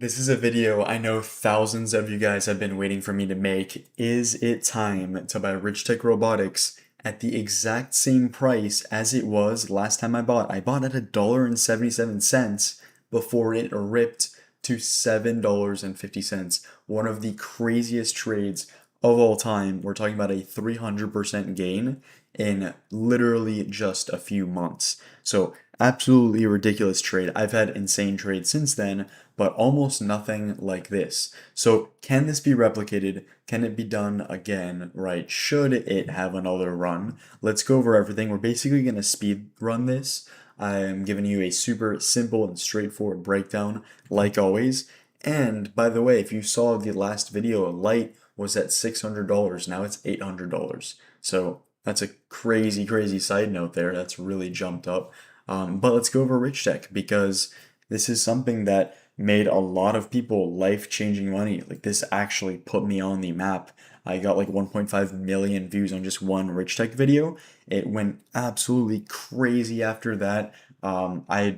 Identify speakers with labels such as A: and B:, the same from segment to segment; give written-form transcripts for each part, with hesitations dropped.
A: This is a video I know thousands of you guys have been waiting for me to make. Is it time to buy Richtech Robotics at the exact same price as it was last time I bought? I bought at $1.77 before it ripped to $7.50. One of the craziest trades of all time. We're talking about a 300% gain in literally just a few months. So absolutely ridiculous trade. I've had insane trades since then, but almost nothing like this. So can this be replicated? Can it be done again, right? Should it have another run? Let's go over everything. We're basically going to speed run this. I'm giving you a super simple and straightforward breakdown, like always. And by the way, if you saw the last video, light was at $600. Now it's $800. So that's a crazy, crazy side note there. That's really jumped up. But let's go over Rich Tech because this is something that made a lot of people life-changing money. Like this actually put me on the map. I got like 1.5 million views on just one Rich Tech video. It went absolutely crazy after that. I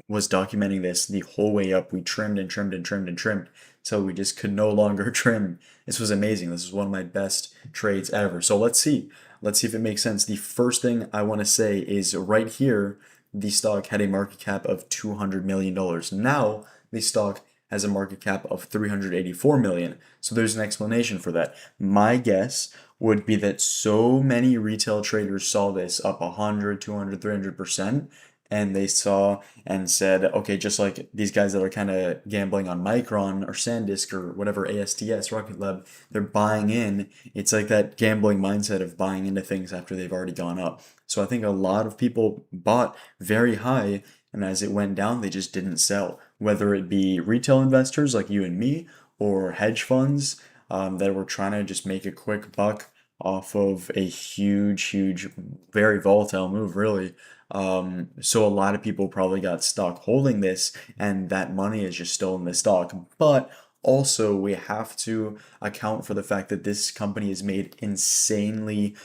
A: was documenting this the whole way up. We trimmed and trimmed and trimmed and trimmed till we just could no longer trim. This was amazing. This is one of my best trades ever. So let's see. Let's see if it makes sense. The first thing I want to say is right here, the stock had a market cap of $200 million. Now, the stock has a market cap of 384 million. So there's an explanation for that. My guess would be that so many retail traders saw this up 100, 200, 300%, and they saw and said, okay, just like these guys that are kind of gambling on Micron or SanDisk or whatever ASTS, Rocket Lab, they're buying in. It's like that gambling mindset of buying into things after they've already gone up. So I think a lot of people bought very high, and as it went down, they just didn't sell. Whether it be retail investors like you and me, or hedge funds that were trying to just make a quick buck off of a huge, huge, very volatile move, really. So a lot of people probably got stuck holding this, and that money is just still in the stock. But also, we have to account for the fact that this company has made insanely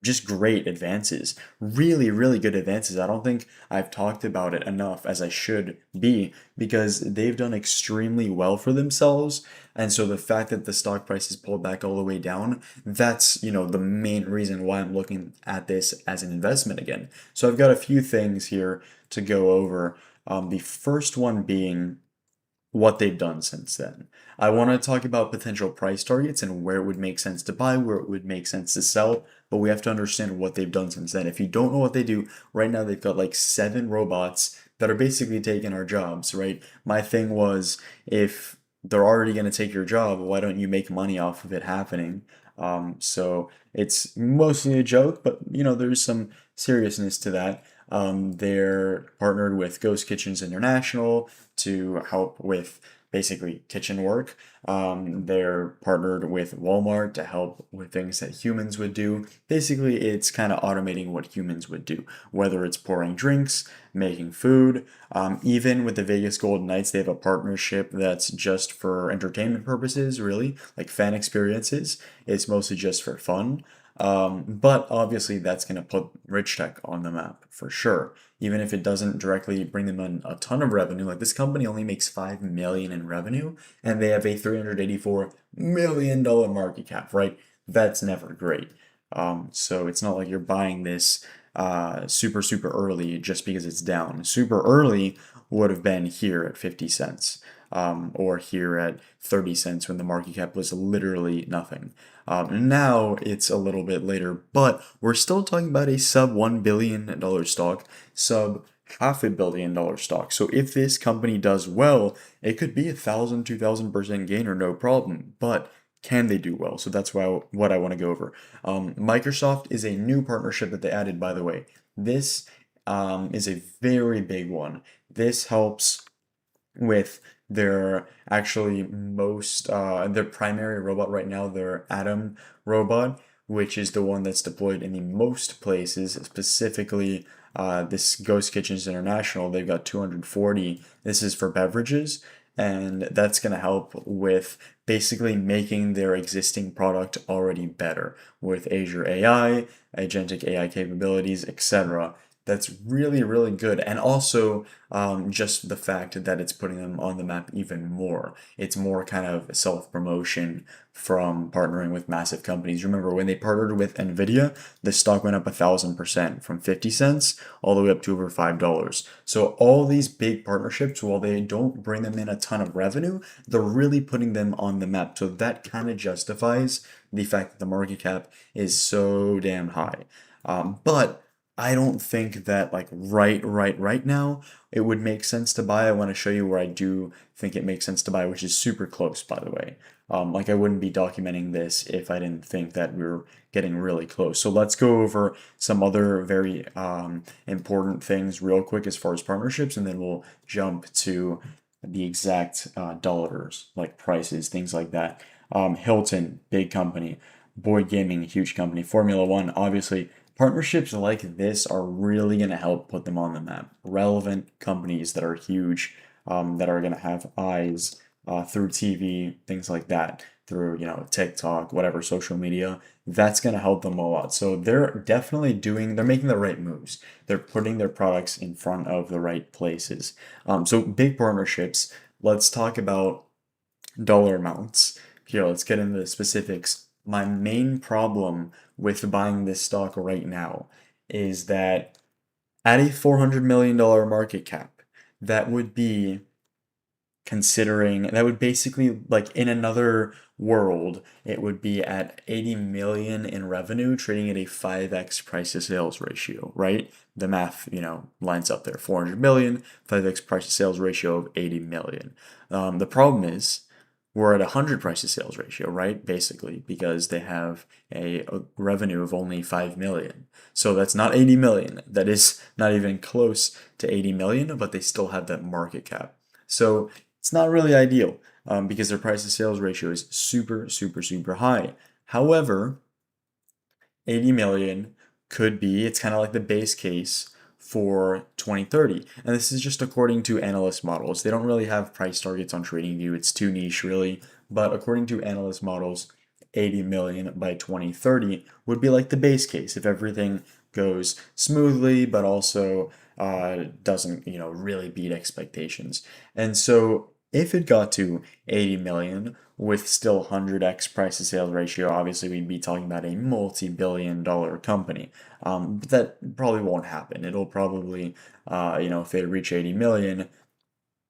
A: just great advances. Really, really good advances. I don't think I've talked about it enough as I should be because they've done extremely well for themselves. And so the fact that the stock price has pulled back all the way down, that's, the main reason why I'm looking at this as an investment again. So I've got a few things here to go over. The first one being what they've done since then. I want to talk about potential price targets and where it would make sense to buy, where it would make sense to sell, but we have to understand what they've done since then. If you don't know what they do, right now they've got like 7 robots that are basically taking our jobs, right? My thing was, if they're already going to take your job, why don't you make money off of it happening? So it's mostly a joke, but there's some seriousness to that. They're partnered with Ghost Kitchens International to help with basically kitchen work. They're partnered with Walmart to help with things that humans would do. Basically, it's kind of automating what humans would do, whether it's pouring drinks, making food. Even with the Vegas Golden Knights, they have a partnership that's just for entertainment purposes, really, like fan experiences. It's mostly just for fun. But obviously, that's going to put Rich Tech on the map for sure. Even if it doesn't directly bring them in a ton of revenue, like this company only makes 5 million in revenue, and they have a $384 million market cap, right? That's never great. So it's not like you're buying this super, super early just because it's down. Super early would have been here at 50 cents. Or here at 30 cents when the market cap was literally nothing. Now it's a little bit later, but we're still talking about a sub $1 billion stock, sub $500 million stock. So if this company does well, it could be 1,000, 2,000% gainer, no problem. But can they do well? So that's what I want to go over. Microsoft is a new partnership that they added, by the way. This is a very big one. This helps with their actually their primary robot right now, their Atom robot, which is the one that's deployed in the most places, specifically this Ghost Kitchens International. They've got 240. This is for beverages, and that's going to help with basically making their existing product already better with Azure AI, agentic AI capabilities, etc. that's really, really good. And also, just the fact that it's putting them on the map even more. It's more kind of self-promotion from partnering with massive companies. Remember, when they partnered with Nvidia, the stock went up 1,000% from 50 cents all the way up to over $5. So all these big partnerships, while they don't bring them in a ton of revenue, they're really putting them on the map. So that kind of justifies the fact that the market cap is so damn high. But I don't think that like right now it would make sense to buy. I want to show you where I do think it makes sense to buy, which is super close, by the way. Like I wouldn't be documenting this if I didn't think that we were getting really close. So let's go over some other very important things real quick as far as partnerships, and then we'll jump to the exact dollars, like prices, things like that. Hilton, big company. Boyd Gaming, huge company. Formula One, obviously. Partnerships like this are really going to help put them on the map. Relevant companies that are huge, that are going to have eyes through TV, things like that, through, TikTok, whatever, social media. That's going to help them a lot. So they're making the right moves. They're putting their products in front of the right places. So big partnerships. Let's talk about dollar amounts. Here, let's get into the specifics. My main problem with buying this stock right now is that at a $400 million market cap, that would be that would basically, like, in another world, it would be at 80 million in revenue, trading at a 5x price to sales ratio, right? The math, lines up there. 400 million, 5x price to sales ratio of 80 million. The problem is we're at a 100 price to sales ratio, right? Basically, because they have a revenue of only 5 million. So that's not 80 million. That is not even close to 80 million, but they still have that market cap. So it's not really ideal, because their price to sales ratio is super, super, super high. However, 80 million it's kind of like the base case for 2030. And this is just according to analyst models. They don't really have price targets on TradingView. It's too niche, really. But according to analyst models, 80 million by 2030 would be like the base case if everything goes smoothly, but also doesn't, really beat expectations. And so if it got to 80 million with still 100x price to sales ratio, obviously we'd be talking about a multi-billion dollar company. But that probably won't happen. It'll probably, if they reach 80 million,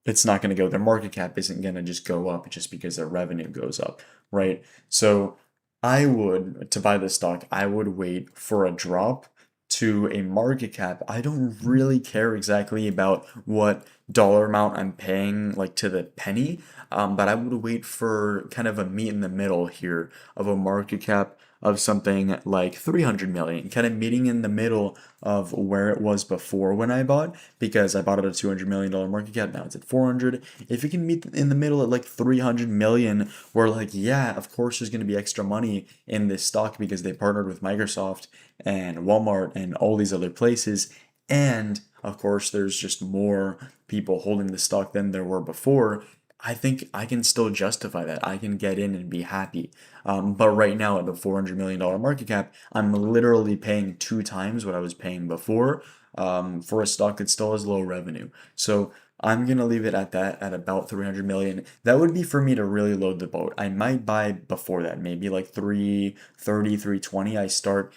A: it's not going to go, their market cap isn't going to just go up just because their revenue goes up, right? So to buy this stock, I would wait for a drop to a market cap. I don't really care exactly about what dollar amount I'm paying, like to the penny, but I would wait for kind of a meet in the middle here of a market cap of something like 300 million, kind of meeting in the middle of where it was before when I bought, because I bought at a $200 million market cap, now it's at 400. If it can meet in the middle at like 300 million, we're like, yeah, of course there's going to be extra money in this stock because they partnered with Microsoft and Walmart and all these other places. And of course, there's just more people holding the stock than there were before. I think I can still justify that. I can get in and be happy. But right now, at a $400 million market cap, I'm literally paying 2 times what I was paying before, for a stock that still has low revenue. So I'm going to leave it at that, at about 300 million. That would be for me to really load the boat. I might buy before that, maybe like 330, 320. I start,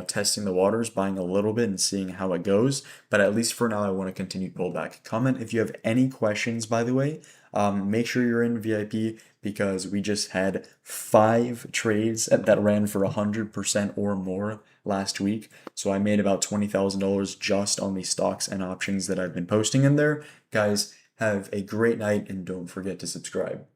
A: testing the waters, buying a little bit and seeing how it goes. But at least for now, I want to continue pullback. Comment if you have any questions, by the way. Make sure you're in VIP, because we just had 5 trades that ran for 100% or more last week. So I made about $20,000 just on the stocks and options that I've been posting in there. Guys, have a great night and don't forget to subscribe.